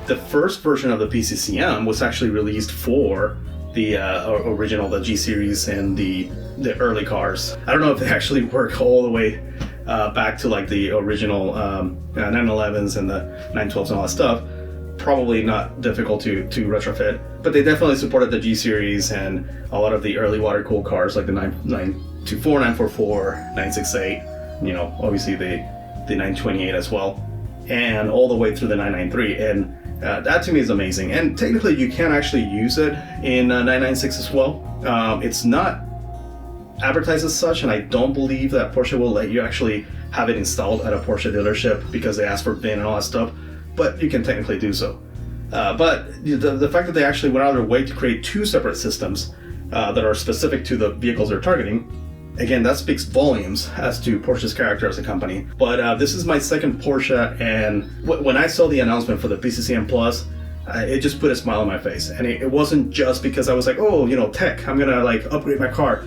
the first version of the PCCM was actually released for the original, the G series and the early cars. I don't know if they actually work all the way back to like the original 911s and the 912s and all that stuff. Probably not difficult to retrofit, but they definitely supported the G series and a lot of the early water cooled cars like the 924, 944, 968, you know, obviously the 928 as well, and all the way through the 993. And that to me is amazing. And technically you can actually use it in 996 as well. It's not advertised as such, and I don't believe that Porsche will let you actually have it installed at a Porsche dealership because they ask for VIN and all that stuff, but you can technically do so. But the fact that they actually went out of their way to create two separate systems that are specific to the vehicles they're targeting, again, that speaks volumes as to Porsche's character as a company. But this is my second Porsche, and when I saw the announcement for the PCCM Plus, it just put a smile on my face. And it wasn't just because I was like, oh, you know, tech, I'm gonna like upgrade my car.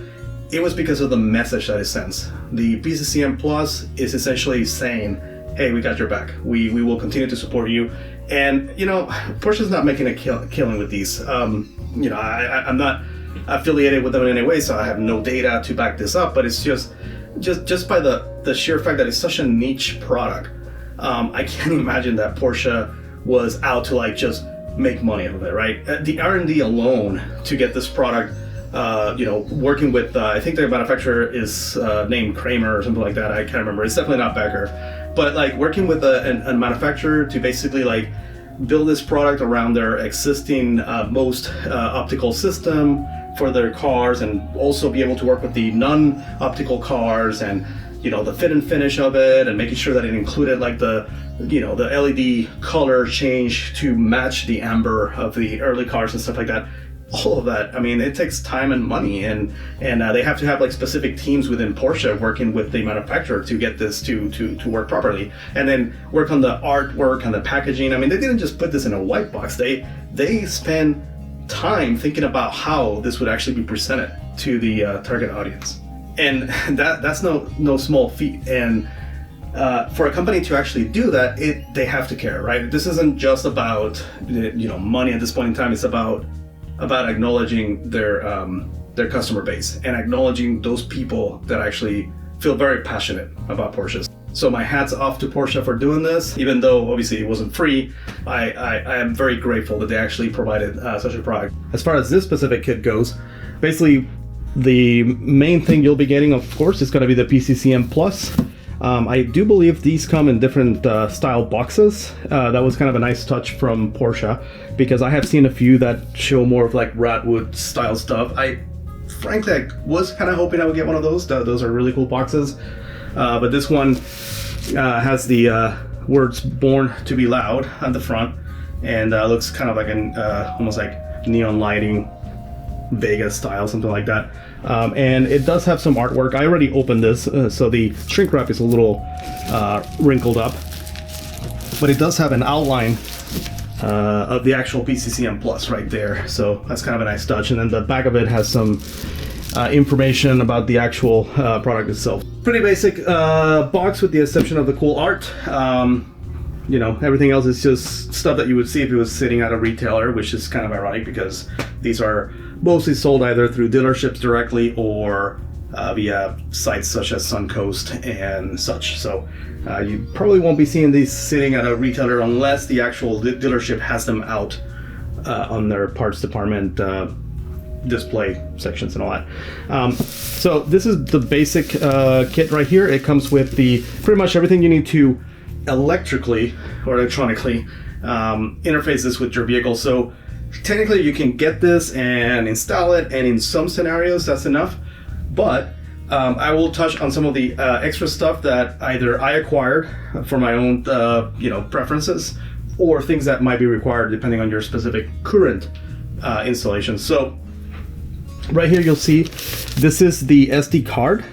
It was because of the message that it sends. The PCCM Plus is essentially saying, hey, we got your back. We will continue to support you. And, you know, Porsche's not making a killing with these. You know, I'm not affiliated with them in any way, so I have no data to back this up, but it's just by the sheer fact that it's such a niche product. I can't imagine that Porsche was out to like just make money out of it, right? The R&D alone to get this product, you know, working with, I think their manufacturer is named Kramer or something like that. I can't remember. It's definitely not Becker. But like working with a manufacturer to basically like build this product around their existing most optical system for their cars, and also be able to work with the non-optical cars, and you know, the fit and finish of it, and making sure that it included like the, you know, the LED color change to match the amber of the early cars and stuff like that. All of that, I mean, it takes time and money, and they have to have like specific teams within Porsche working with the manufacturer to get this to work properly, and then work on the artwork and the packaging. I mean, they didn't just put this in a white box. They spend time thinking about how this would actually be presented to the target audience, and that's no small feat. And for a company to actually do that, they have to care, right? This isn't just about, you know, money at this point in time. It's about acknowledging their customer base and acknowledging those people that actually feel very passionate about Porsches. So my hat's off to Porsche for doing this. Even though obviously it wasn't free, I am very grateful that they actually provided such a product. As far as this specific kit goes, basically the main thing you'll be getting, of course, is going to be the PCCM Plus. I do believe these come in different style boxes. That was kind of a nice touch from Porsche, because I have seen a few that show more of like Radwood style stuff. Frankly, I was kind of hoping I would get one of those. Those are really cool boxes. But this one has the words "Born to be Loud" at the front, and looks kind of like an almost like neon lighting, Vegas style, something like that. And it does have some artwork. I already opened this, so the shrink wrap is a little wrinkled up, but it does have an outline of the actual PCCM Plus right there. So that's kind of a nice touch. And then the back of it has some information about the actual product itself. Pretty basic box with the exception of the cool art. You know, everything else is just stuff that you would see if it was sitting at a retailer, which is kind of ironic because these are mostly sold either through dealerships directly or via sites such as Suncoast and such. So you probably won't be seeing these sitting at a retailer unless the actual dealership has them out on their parts department display sections and all that. So this is the basic kit right here. It comes with the pretty much everything you need to electronically interface this with your vehicle. So technically you can get this and install it, and in some scenarios that's enough, but I will touch on some of the extra stuff that either I acquired for my own preferences, or things that might be required depending on your specific current installation. So right here you'll see this is the SD card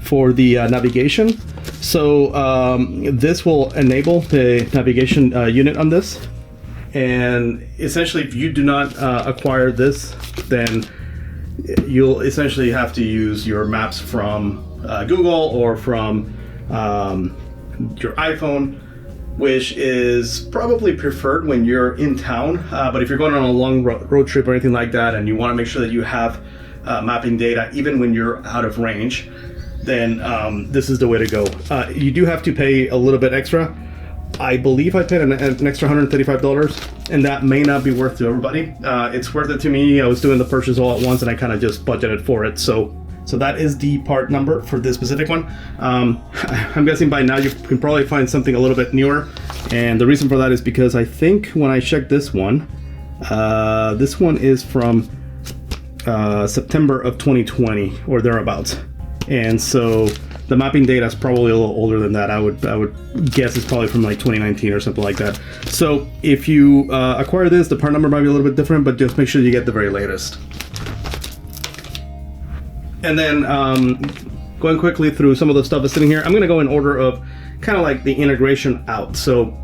for the navigation. So this will enable the navigation unit on this, and essentially if you do not acquire this, then you'll essentially have to use your maps from Google or from your iPhone which is probably preferred when you're in town. But if you're going on a long road trip or anything like that, and you want to make sure that you have mapping data even when you're out of range, then this is the way to go. You do have to pay a little bit extra. I believe I paid an extra $135, and that may not be worth to everybody. It's worth it to me. I was doing the purchase all at once, and I kind of just budgeted for it. So that is the part number for this specific one. I'm guessing by now you can probably find something a little bit newer, and the reason for that is because I think when I checked this one is from September of 2020 or thereabouts, and so the mapping data is probably a little older than that. I would guess it's probably from like 2019 or something like that. So if you acquire this, the part number might be a little bit different, but just make sure you get the very latest. And then going quickly through some of the stuff that's sitting here, I'm going to go in order of kind of like the integration out. So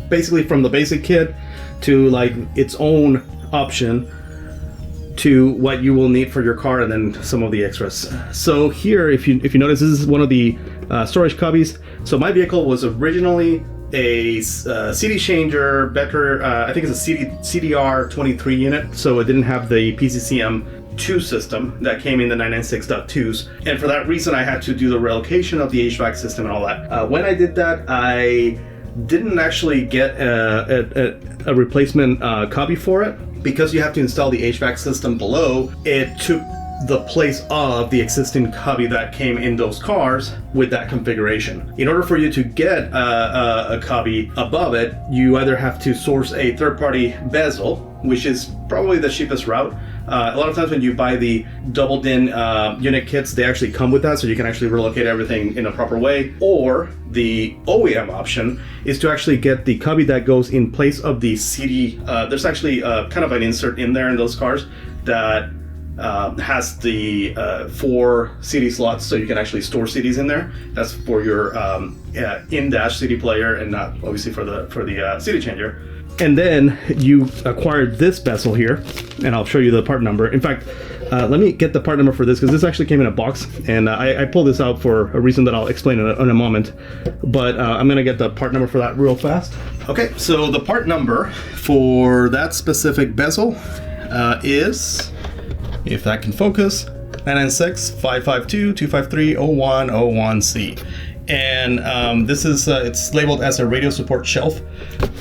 basically from the basic kit to like its own option to what you will need for your car, and then some of the extras. So here, if you notice, this is one of the storage cubbies. So my vehicle was originally a CD changer, better, I think it's a CDR 23 unit, so it didn't have the PCCM 2 system that came in the 996.2s, and for that reason I had to do the relocation of the HVAC system and all that. When I did that, I didn't actually get a replacement cubby for it, because you have to install the HVAC system below. It took the place of the existing cubby that came in those cars with that configuration. In order for you to get a cubby above it, you either have to source a third-party bezel, which is probably the cheapest route. A lot of times when you buy the double DIN unit kits, they actually come with that, so you can actually relocate everything in a proper way. Or the OEM option is to actually get the cubby that goes in place of the CD. There's actually kind of an insert in there in those cars that has the 4 CD slots, so you can actually store CDs in there. That's for your in-dash CD player, and not obviously for the CD changer. And then you acquire this bezel here, and I'll show you the part number. In fact, let me get the part number for this, because this actually came in a box, and I pulled this out for a reason that I'll explain in a moment. But I'm gonna get the part number for that real fast. Okay, so the part number for that specific bezel is, if that can focus, 996-552-253-0101C. And this is it's labeled as a radio support shelf.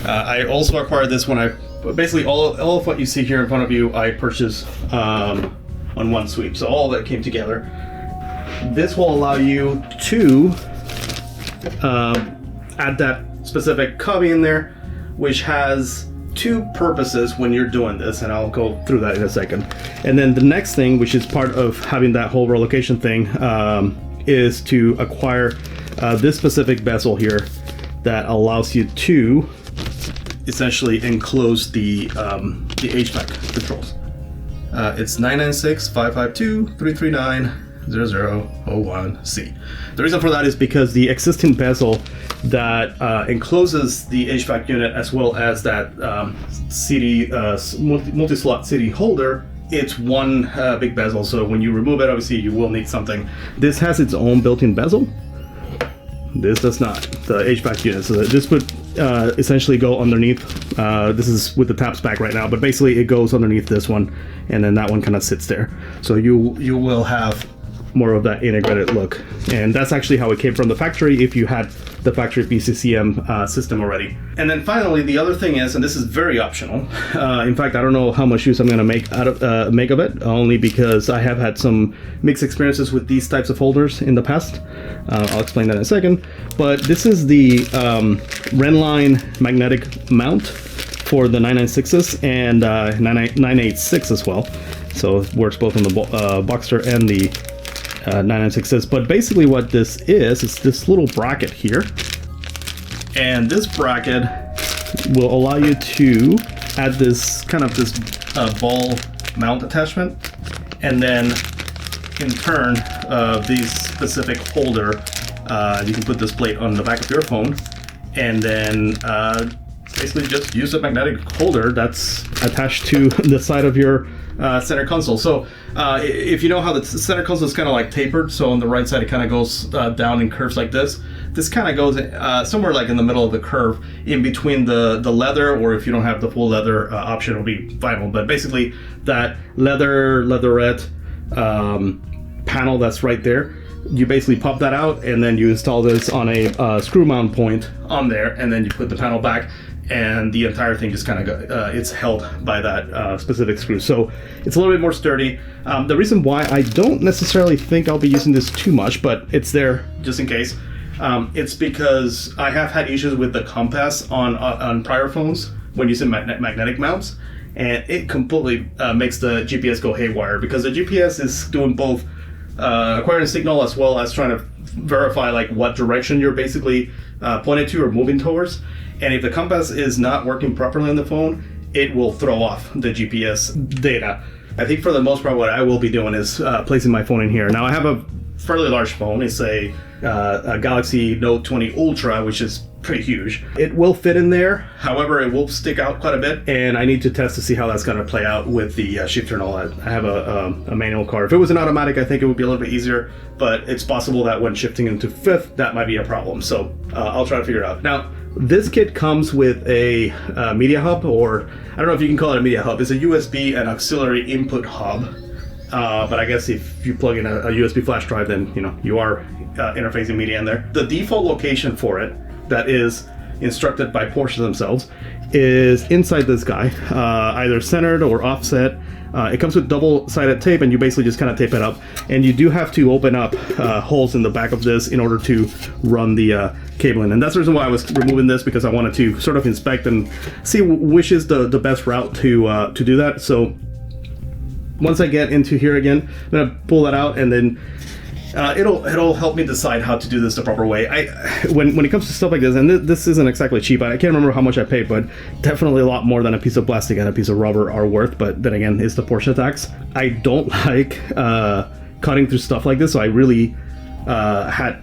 I also acquired this when basically all of what you see here in front of you I purchased on one sweep, so all that came together. This will allow you to add that specific cubby in there, which has 2 purposes when you're doing this, and I'll go through that in a second. And then the next thing, which is part of having that whole relocation thing, is to acquire this specific bezel here that allows you to essentially enclose the HVAC controls. It's 996-552-339-0001C. The reason for that is because the existing bezel that encloses the HVAC unit, as well as that CD multi-slot CD holder, it's one big bezel. So when you remove it, obviously you will need something. This has its own built-in bezel. This does not, the HVAC unit. So this would essentially go underneath. This is with the taps back right now, but basically it goes underneath this one, and then that one kind of sits there. So you will have more of that integrated look, and that's actually how it came from the factory if you had the factory PCCM system already. And then finally, the other thing is, and this is very optional, in fact I don't know how much use I'm going to make of it, only because I have had some mixed experiences with these types of holders in the past. I'll explain that in a second. But this is the Renline magnetic mount for the 996s and 986 as well, so it works both on the Boxster and the 996s. But basically what this is this little bracket here, and this bracket will allow you to add this kind of this ball mount attachment, and then in turn the specific holder, you can put this plate on the back of your phone, and then basically just use a magnetic holder that's attached to the side of your center console. So if you know how the center console is kind of like tapered, so on the right side it kind of goes down in curves like this. This kind of goes somewhere like in the middle of the curve, in between the leather, or if you don't have the full leather option, it'll be vinyl. But basically that leatherette panel that's right there, you basically pop that out, and then you install this on a screw mount point on there, and then you put the panel back, and the entire thing just kind of it's held by that specific screw. So it's a little bit more sturdy. The reason why I don't necessarily think I'll be using this too much, but it's there just in case, it's because I have had issues with the compass on prior phones when using magnetic mounts, and it completely makes the GPS go haywire, because the GPS is doing both acquiring signal as well as trying to verify like what direction you're basically pointed to or moving towards. And if the compass is not working properly on the phone, it will throw off the GPS data. I think for the most part what I will be doing is placing my phone in here. Now I have a fairly large phone. It's a Galaxy Note 20 Ultra, which is pretty huge. It will fit in there, however it will stick out quite a bit, and I need to test to see how that's going to play out with the shifter and all that. I have a manual car. If it was an automatic, I think it would be a little bit easier, but it's possible that when shifting into fifth, that might be a problem. So I'll try to figure it out. Now, this kit comes with a media hub, or I don't know if you can call it a media hub. It's a USB and auxiliary input hub. But I guess if you plug in a USB flash drive, then you are interfacing media in there. The default location for it, that is instructed by Porsche themselves, is inside this guy, either centered or offset. It comes with double-sided tape, and you basically just kind of tape it up. And you do have to open up holes in the back of this in order to run the cabling. And that's the reason why I was removing this, because I wanted to sort of inspect and see which is the best route to do that. So once I get into here again, I'm gonna pull that out, and then it'll help me decide how to do this the proper way. When it comes to stuff like this, and this isn't exactly cheap. I can't remember how much I paid, but definitely a lot more than a piece of plastic and a piece of rubber are worth. But then again, it's the Porsche tax. I don't like cutting through stuff like this, so I really had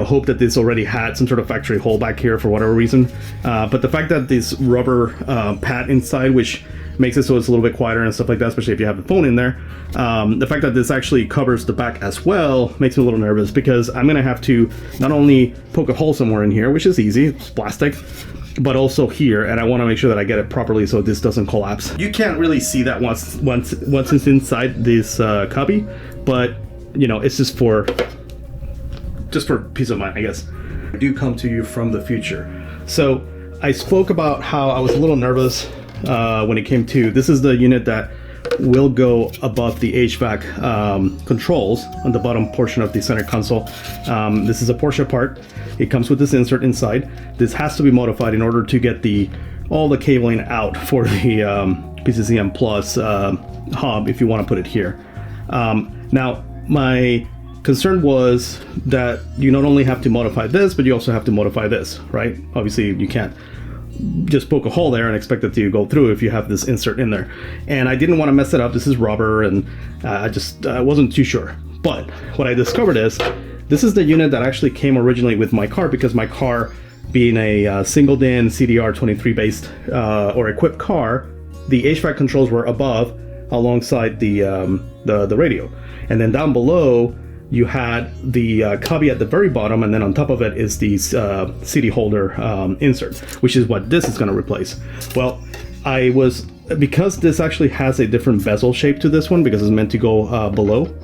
hope that this already had some sort of factory hole back here for whatever reason. But the fact that this rubber pad inside, which makes it so it's a little bit quieter and stuff like that, especially if you have the phone in there. The fact that this actually covers the back as well makes me a little nervous, because I'm gonna have to not only poke a hole somewhere in here, which is easy, it's plastic, but also here, and I want to make sure that I get it properly so this doesn't collapse. You can't really see that once it's inside this cubby, but it's just for peace of mind, I guess. I do come to you from the future. So I spoke about how I was a little nervous when it came to, this is the unit that will go above the HVAC controls on the bottom portion of the center console. This is a Porsche part. It comes with this insert inside. This has to be modified in order to get all the cabling out for the PCCM Plus hub if you want to put it here. Now, my concern was that you not only have to modify this, but you also have to modify this, right? Obviously, you can't just poke a hole there and expect it to go through if you have this insert in there. And I didn't want to mess it up. This is rubber, and I wasn't too sure. But what I discovered is this is the unit that actually came originally with my car, because my car, being a single DIN CDR23 based or equipped car, the HVAC controls were above alongside the radio, and then down below you had the cubby at the very bottom, and then on top of it is the CD holder insert, which is what this is going to replace. Well, because this actually has a different bezel shape to this one, because it's meant to go below,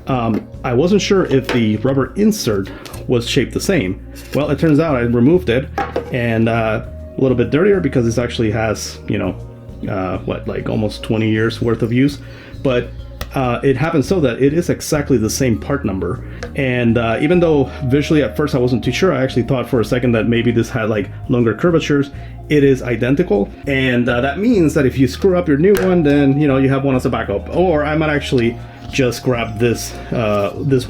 I wasn't sure if the rubber insert was shaped the same. Well, it turns out I removed it, and a little bit dirtier because this actually has, like almost 20 years worth of use, but it happens so that it is exactly the same part number. And even though visually at first I wasn't too sure, I actually thought for a second that maybe this had like longer curvatures. It is identical, and that means that if you screw up your new one, then you have one as a backup. Or I might actually just grab this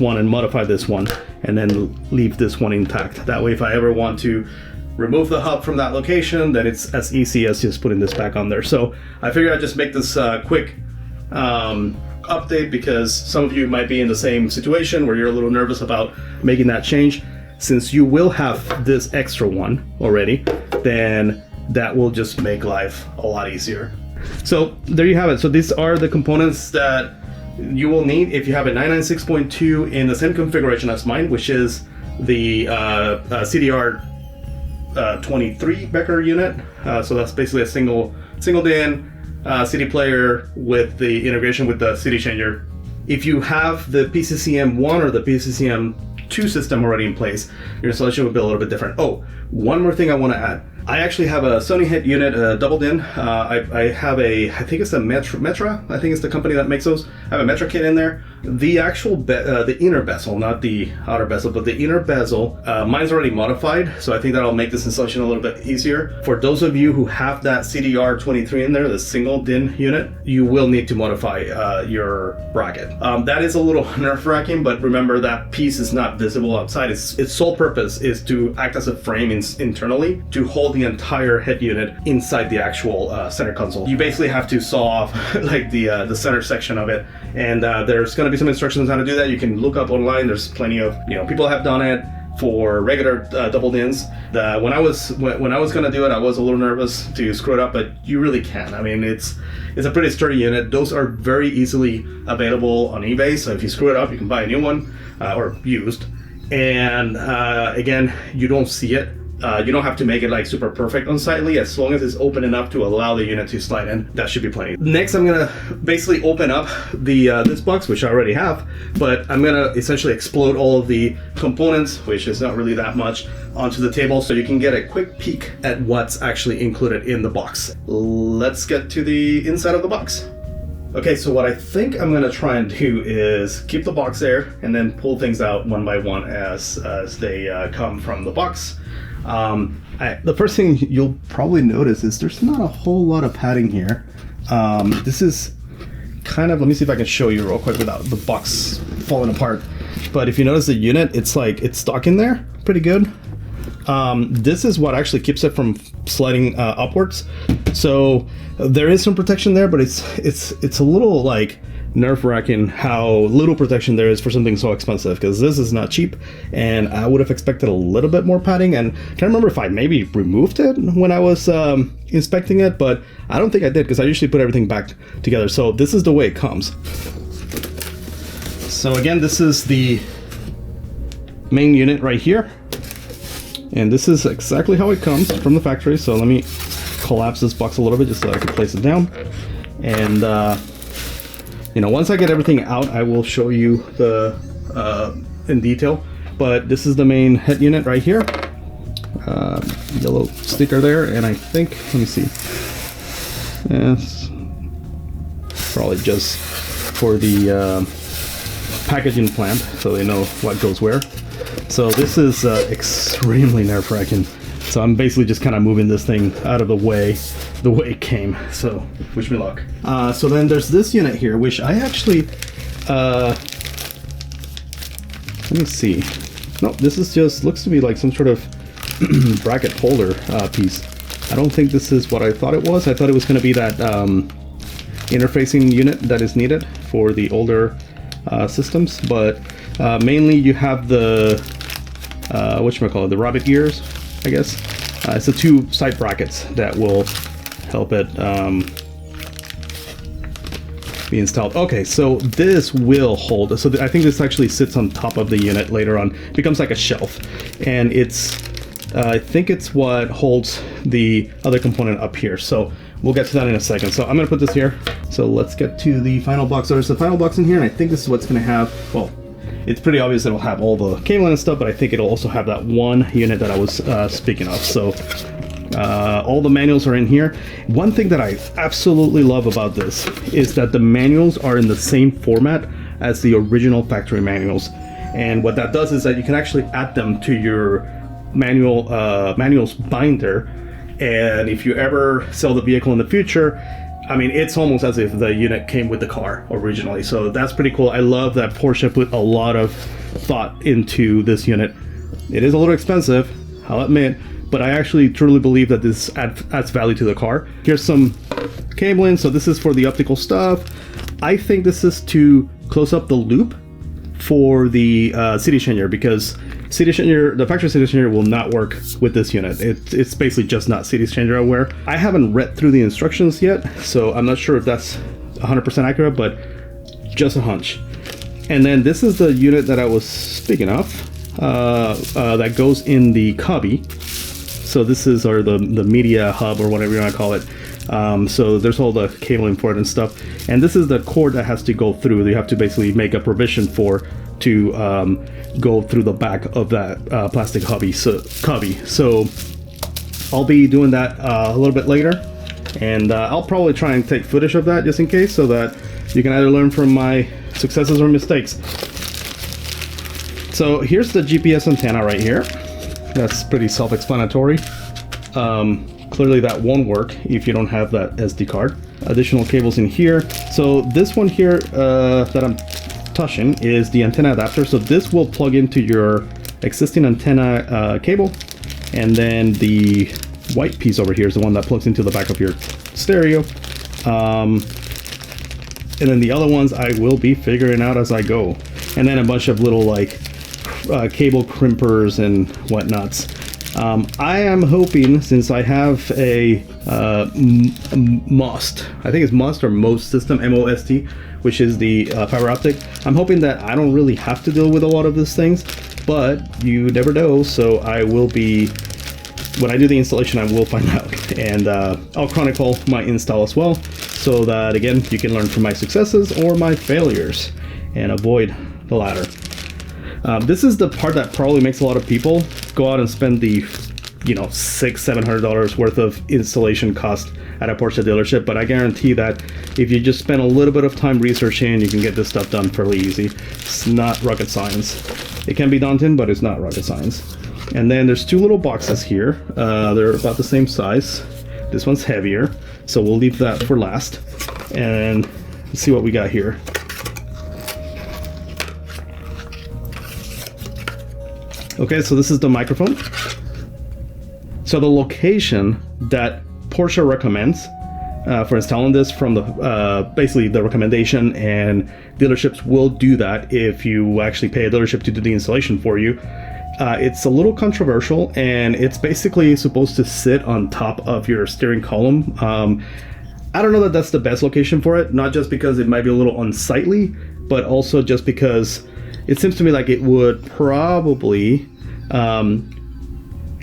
one and modify this one, and then leave this one intact. That way, if I ever want to remove the hub from that location, then it's as easy as just putting this back on there. So I figured I'd just make this quick update, because some of you might be in the same situation where you're a little nervous about making that change. Since you will have this extra one already, then that will just make life a lot easier. So there you have it. So these are the components that you will need if you have a 996.2 in the same configuration as mine, which is the CDR 23 Becker unit. So that's basically a single DIN CD player with the integration with the CD changer. If you have the PCCM 1 or the PCCM 2 system already in place, your installation will be a little bit different. Oh, one more thing I want to add. I actually have a Sony hit unit, double DIN. I have I think it's a Metra. I think it's the company that makes those. I have a Metra kit in there. The actual, the inner bezel, not the outer bezel, but the inner bezel, mine's already modified. So I think that'll make this installation a little bit easier. For those of you who have that CDR 23 in there, the single DIN unit, you will need to modify your bracket. That is a little nerve-wracking, but remember that piece is not visible outside. Its sole purpose is to act as a frame internally to hold the entire head unit inside the actual center console. You basically have to saw off like the center section of it, and there's going to be some instructions on how to do that. You can look up online. There's plenty of people have done it for regular double DINs. When I was going to do it, I was a little nervous to screw it up, but you really can. I mean, it's a pretty sturdy unit. Those are very easily available on eBay, so if you screw it up, you can buy a new one or used. And again, you don't see it. You don't have to make it like super perfect unsightly. As long as it's open enough to allow the unit to slide in, that should be plenty. Next, I'm gonna basically open up the this box, which I already have, but I'm gonna essentially explode all of the components, which is not really that much, onto the table so you can get a quick peek at what's actually included in the box. Let's get to the inside of the box. Okay, so what I think I'm gonna try and do is keep the box there and then pull things out one by one as they come from the box. The first thing you'll probably notice is there's not a whole lot of padding here. This is kind of, let me see if I can show you real quick without the box falling apart. But if you notice the unit, it's stuck in there pretty good. This is what actually keeps it from sliding upwards. So there is some protection there, but it's a little like nerve-wracking how little protection there is for something so expensive, because this is not cheap, and I would have expected a little bit more padding. And I can't remember if I maybe removed it when I was inspecting it, but I don't think I did, because I usually put everything back together. So this is the way it comes. So again, this is the main unit right here, and this is exactly how it comes from the factory. So let me collapse this box a little bit just so I can place it down. And once I get everything out, I will show you the in detail. But this is the main head unit right here. Yellow sticker there, and I think, let me see. Yes, probably just for the packaging plant, so they know what goes where. So this is extremely nerve-wracking. So I'm basically just kind of moving this thing out of the way it came. So wish me luck. So then there's this unit here, which I actually, let me see. No, this is just, looks to be like some sort of bracket holder piece. I don't think this is what I thought it was. I thought it was going to be that interfacing unit that is needed for the older systems. But mainly you have the, whatchamacallit, the rabbit ears, I guess. It's the two side brackets that will help it be installed. Okay, so this will hold. So I think this actually sits on top of the unit later on. It becomes like a shelf, and it's I think it's what holds the other component up here. So we'll get to that in a second. So I'm gonna put this here. So let's get to the final box. So there's the final box in here, and I think this is what's gonna have, well, it's pretty obvious it'll have all the cabling and stuff, but I think it'll also have that one unit that I was speaking of. So all the manuals are in here. One thing that I absolutely love about this is that the manuals are in the same format as the original factory manuals. And what that does is that you can actually add them to your manuals binder. And if you ever sell the vehicle in the future, I mean, it's almost as if the unit came with the car originally. So that's pretty cool. I love that Porsche put a lot of thought into this unit. It is a little expensive, I'll admit, but I actually truly believe that this adds value to the car. Here's some cabling. So this is for the optical stuff. I think this is to close up the loop for the CD changer, because CD changer, the factory CD changer will not work with this unit. It's basically just not CD changer aware. I haven't read through the instructions yet, so I'm not sure if that's 100% accurate, but just a hunch. And then this is the unit that I was speaking of, that goes in the cubby. So this is the media hub, or whatever you want to call it. So there's all the cabling for it and stuff. And this is the cord that has to go through. You have to basically make a provision to go through the back of that plastic cubby. So I'll be doing that a little bit later, and I'll probably try and take footage of that just in case, so that you can either learn from my successes or mistakes. So here's the GPS antenna right here. That's pretty self-explanatory. Clearly that won't work if you don't have that SD card. Additional cables in here. So this one here that I'm touching is the antenna adapter. So this will plug into your existing antenna cable, and then the white piece over here is the one that plugs into the back of your stereo. And then the other ones I will be figuring out as I go. And then a bunch of little like cable crimpers and whatnots. I am hoping, since I have a MOST, I think it's MOST or MOST system, MOST, which is the fiber optic. I'm hoping that I don't really have to deal with a lot of these things, but you never know. So I will be, when I do the installation, I will find out, and I'll chronicle my install as well, so that again you can learn from my successes or my failures and avoid the latter. This is the part that probably makes a lot of people go out and spend the, $600-700 worth of installation cost at a Porsche dealership. But I guarantee that if you just spend a little bit of time researching, you can get this stuff done fairly easy. It's not rocket science. It can be daunting, but it's not rocket science. And then there's two little boxes here. They're about the same size. This one's heavier, so we'll leave that for last. And let's see what we got here. Okay, so this is the microphone. So the location that Porsche recommends for installing this, from the basically the recommendation, and dealerships will do that if you actually pay a dealership to do the installation for you. It's a little controversial, and it's basically supposed to sit on top of your steering column. I don't know that that's the best location for it, not just because it might be a little unsightly, but also just because it seems to me like it would probably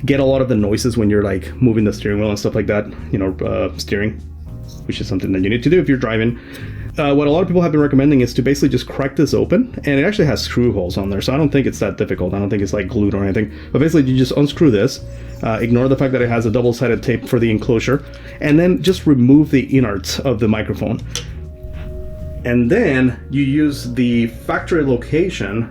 get a lot of the noises when you're like moving the steering wheel and stuff like that, steering, which is something that you need to do if you're driving. What a lot of people have been recommending is to basically just crack this open, and it actually has screw holes on there, so I don't think it's that difficult. I don't think it's like glued or anything, but basically you just unscrew this, ignore the fact that it has a double-sided tape for the enclosure, and then just remove the innards of the microphone. And then you use the factory location,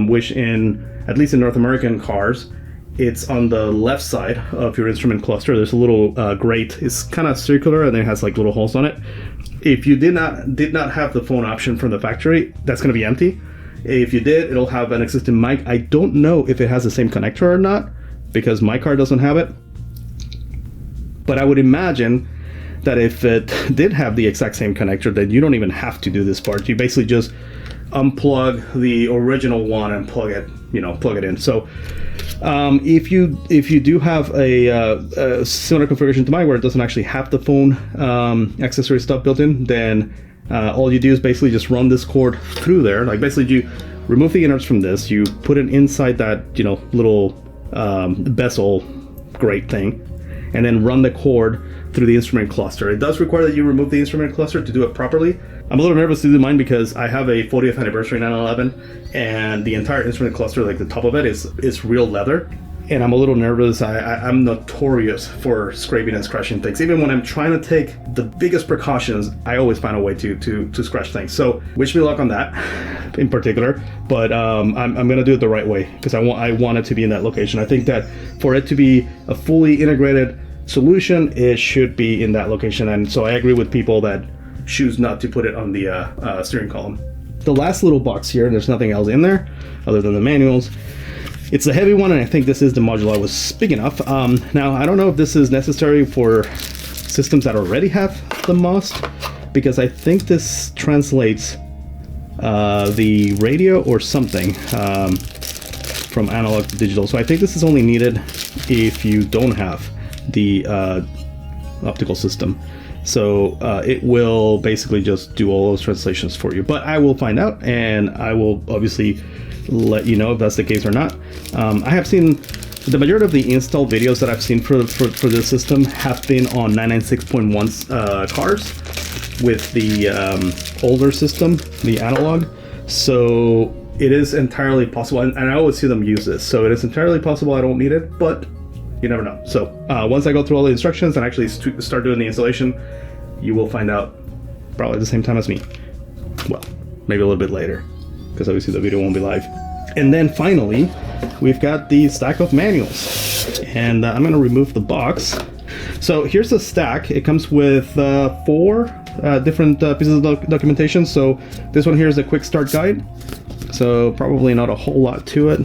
which at least in North American cars, it's on the left side of your instrument cluster. There's a little grate. It's kind of circular, and then it has like little holes on it. If you did not have the phone option from the factory, that's going to be empty. If you did, it'll have an existing mic. I don't know if it has the same connector or not, because my car doesn't have it. But I would imagine that if it did have the exact same connector, then you don't even have to do this part. You basically just unplug the original one and plug it in. So if you do have a similar configuration to mine, where it doesn't actually have the phone accessory stuff built in, then all you do is basically just run this cord through there. Like basically you remove the innards from this, you put it inside that little bezel grate thing, and then run the cord through the instrument cluster. It does require that you remove the instrument cluster to do it properly. I'm a little nervous to do mine because I have a 40th anniversary 911, and the entire instrument cluster, like the top of it, is real leather, and I'm a little nervous. I'm notorious for scraping and scratching things. Even when I'm trying to take the biggest precautions, I always find a way to scratch things. So wish me luck on that in particular, but I'm gonna do it the right way, because I want it to be in that location. I think that for it to be a fully integrated solution, it should be in that location, and so I agree with people that choose not to put it on the steering column. The last little box here, there's nothing else in there other than the manuals. It's the heavy one, and I think this is the module I was speaking of. Now, I don't know if this is necessary for systems that already have the MOST, because I think this translates the radio or something, from analog to digital. So I think this is only needed if you don't have the optical system. So it will basically just do all those translations for you. But I will find out, and I will obviously let you know if that's the case or not. I have seen the majority of the install videos that I've seen for this system have been on 996.1 cars with the older system, the analog. So it is entirely possible, and I always see them use this. So it is entirely possible I don't need it, but you never know. So once I go through all the instructions and actually start doing the installation, you will find out probably at the same time as me. Well, maybe a little bit later, because obviously the video won't be live. And then finally, we've got the stack of manuals. And I'm gonna remove the box. So here's the stack. It comes with 4 different pieces of documentation. So this one here is a quick start guide. So probably not a whole lot to it.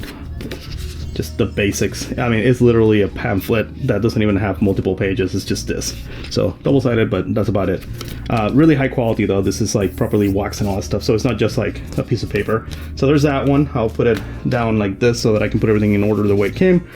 Just the basics. I mean, it's literally a pamphlet that doesn't even have multiple pages. It's just this. So double-sided, but that's about it. Really high quality though. This is like properly waxed and all that stuff. So it's not just like a piece of paper. So there's that one. I'll put it down like this so that I can put everything in order the way it came.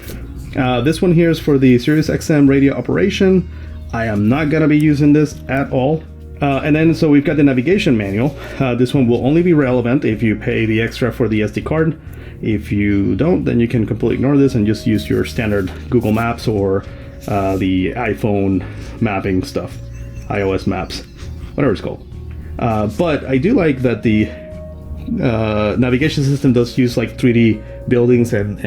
This one here is for the Sirius XM radio operation. I am not gonna be using this at all. And then so we've got the navigation manual. This one will only be relevant if you pay the extra for the SD card. If you don't, then you can completely ignore this and just use your standard Google Maps or the iPhone mapping stuff, iOS Maps, whatever it's called. But I do like that the navigation system does use like 3D buildings and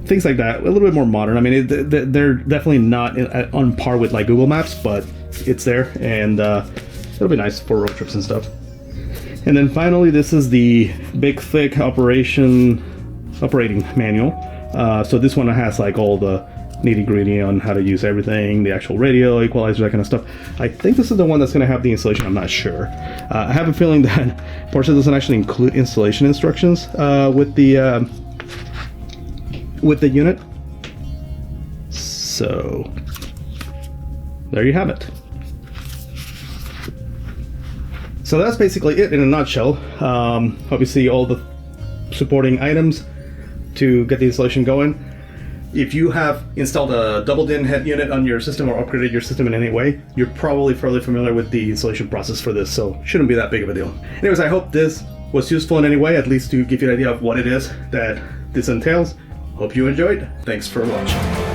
things like that, a little bit more modern. I mean, they're definitely not on par with like Google Maps, but it's there, and it'll be nice for road trips and stuff. And then finally, this is the big thick operating manual. So this one has like all the nitty-gritty on how to use everything, the actual radio, equalizer, that kind of stuff. I think this is the one that's going to have the installation. I'm not sure. I have a feeling that Porsche doesn't actually include installation instructions with the unit. So there you have it. So that's basically it in a nutshell. Obviously all the supporting items to get the installation going. If you have installed a double DIN head unit on your system or upgraded your system in any way, you're probably fairly familiar with the installation process for this, so shouldn't be that big of a deal. Anyways, I hope this was useful in any way, at least to give you an idea of what it is that this entails. Hope you enjoyed. Thanks for watching.